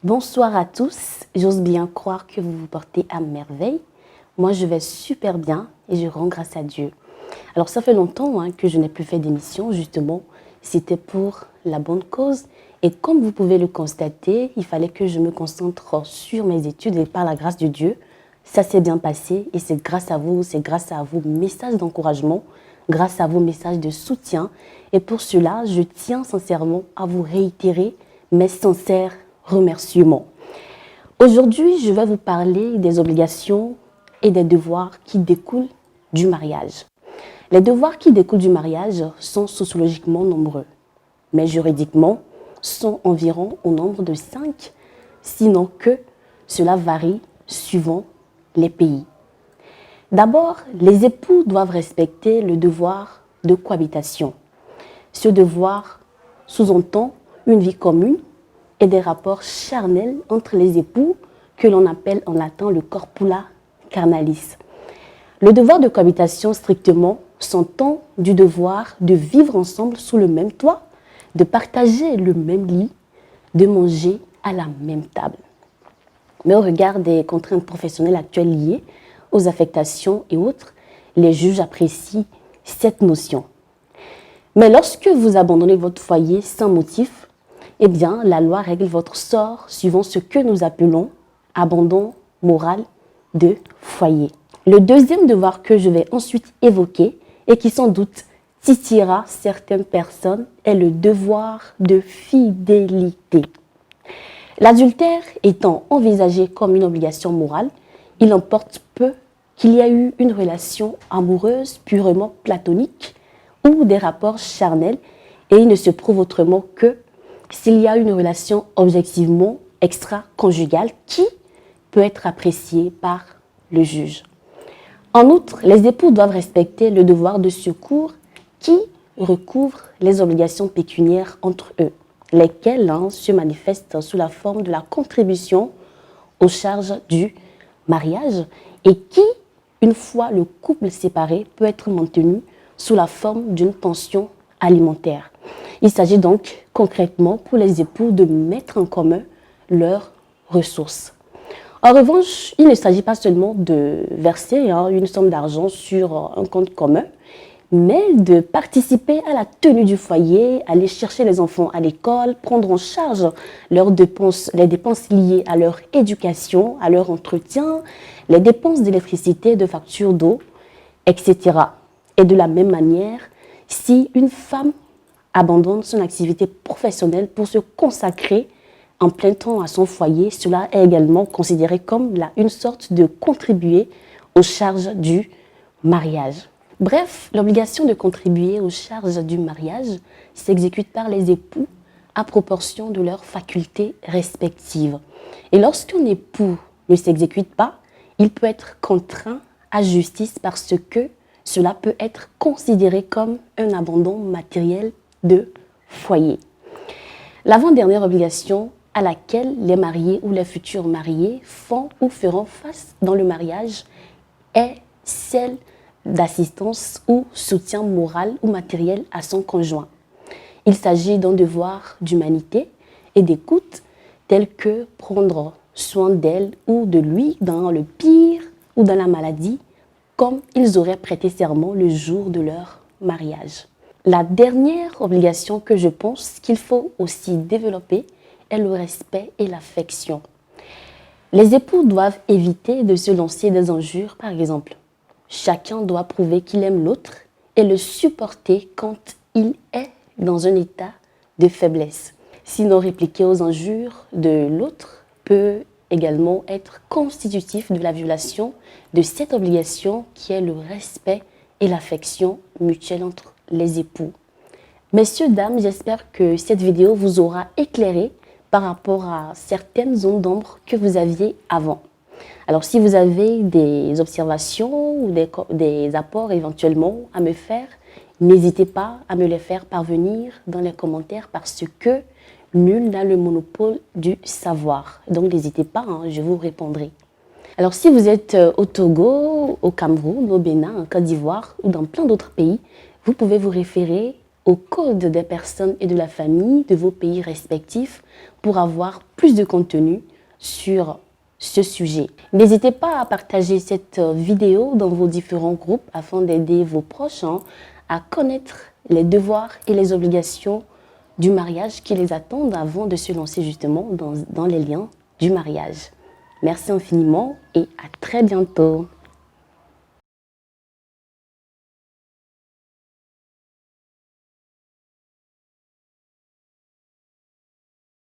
Bonsoir à tous, j'ose bien croire que vous vous portez à merveille. Moi je vais super bien et je rends grâce à Dieu. Alors ça fait longtemps que je n'ai plus fait d'émission, justement, c'était pour la bonne cause. Et comme vous pouvez le constater, il fallait que je me concentre sur mes études et par la grâce de Dieu, ça s'est bien passé et c'est grâce à vos messages d'encouragement, grâce à vos messages de soutien. Et pour cela, je tiens sincèrement à vous réitérer mes sincères remerciements. Aujourd'hui, je vais vous parler des obligations et des devoirs qui découlent du mariage. Les devoirs qui découlent du mariage sont sociologiquement nombreux, mais juridiquement sont environ au nombre de 5, sinon que cela varie suivant les pays. D'abord, les époux doivent respecter le devoir de cohabitation. Ce devoir sous-entend une vie commune et des rapports charnels entre les époux que l'on appelle en latin le corpora carnalis. Le devoir de cohabitation strictement s'entend du devoir de vivre ensemble sous le même toit, de partager le même lit, de manger à la même table. Mais au regard des contraintes professionnelles actuelles liées aux affectations et autres, les juges apprécient cette notion. Mais lorsque vous abandonnez votre foyer sans motif, eh bien, la loi règle votre sort suivant ce que nous appelons abandon moral de foyer. Le deuxième devoir que je vais ensuite évoquer et qui sans doute titillera certaines personnes est le devoir de fidélité. L'adultère étant envisagé comme une obligation morale, il importe peu qu'il y ait eu une relation amoureuse purement platonique ou des rapports charnels et il ne se prouve autrement que s'il y a une relation objectivement extra-conjugale qui peut être appréciée par le juge. En outre, les époux doivent respecter le devoir de secours qui recouvre les obligations pécuniaires entre eux, lesquelles se manifestent sous la forme de la contribution aux charges du mariage et qui, une fois le couple séparé, peut être maintenu sous la forme d'une pension alimentaire. Il s'agit donc concrètement pour les époux de mettre en commun leurs ressources. En revanche, il ne s'agit pas seulement de verser une somme d'argent sur un compte commun, mais de participer à la tenue du foyer, aller chercher les enfants à l'école, prendre en charge les dépenses liées à leur éducation, à leur entretien, les dépenses d'électricité, de factures d'eau, etc. Et de la même manière, si une femme abandonne son activité professionnelle pour se consacrer en plein temps à son foyer, cela est également considéré comme une sorte de contribuer aux charges du mariage. Bref, l'obligation de contribuer aux charges du mariage s'exécute par les époux à proportion de leurs facultés respectives. Et lorsqu'un époux ne s'exécute pas, il peut être contraint à justice parce que cela peut être considéré comme un abandon matériel de foyer. L'avant-dernière obligation à laquelle les mariés ou les futurs mariés font ou feront face dans le mariage est celle d'assistance ou soutien moral ou matériel à son conjoint. Il s'agit d'un devoir d'humanité et d'écoute tel que prendre soin d'elle ou de lui dans le pire ou dans la maladie, comme ils auraient prêté serment le jour de leur mariage. La dernière obligation que je pense qu'il faut aussi développer est le respect et l'affection. Les époux doivent éviter de se lancer des injures, par exemple. Chacun doit prouver qu'il aime l'autre et le supporter quand il est dans un état de faiblesse. Sinon, répliquer aux injures de l'autre peut également être constitutif de la violation de cette obligation qui est le respect et l'affection mutuelle entre les époux. Messieurs, dames, j'espère que cette vidéo vous aura éclairé par rapport à certaines zones d'ombre que vous aviez avant. Alors, si vous avez des observations ou des apports éventuellement à me faire, n'hésitez pas à me les faire parvenir dans les commentaires parce que nul n'a le monopole du savoir. Donc, n'hésitez pas, je vous répondrai. Alors, si vous êtes au Togo, au Cameroun, au Bénin, en Côte d'Ivoire ou dans plein d'autres pays, vous pouvez vous référer au code des personnes et de la famille de vos pays respectifs pour avoir plus de contenu sur ce sujet. N'hésitez pas à partager cette vidéo dans vos différents groupes afin d'aider vos proches à connaître les devoirs et les obligations du mariage qui les attendent avant de se lancer justement dans les liens du mariage. Merci infiniment et à très bientôt.